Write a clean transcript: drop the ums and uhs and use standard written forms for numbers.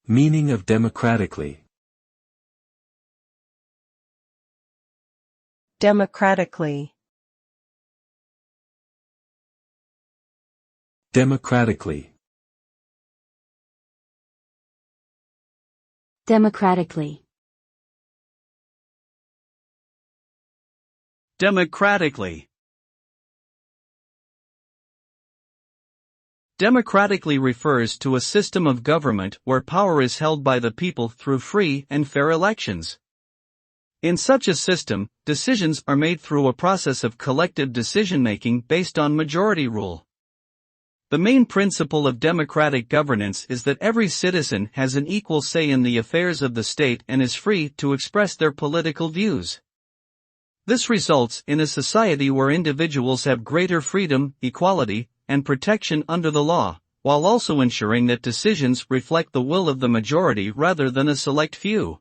Meaning of democratically. Democratically. Democratically. Democratically. Democratically. Democratically refers to a system of government where power is held by the people through free and fair elections. In such a system, decisions are made through a process of collective decision-making based on majority rule. The main principle of democratic governance is that every citizen has an equal say in the affairs of the state and is free to express their political views. This results in a society where individuals have greater freedom, equality, and protection under the law, while also ensuring that decisions reflect the will of the majority rather than a select few.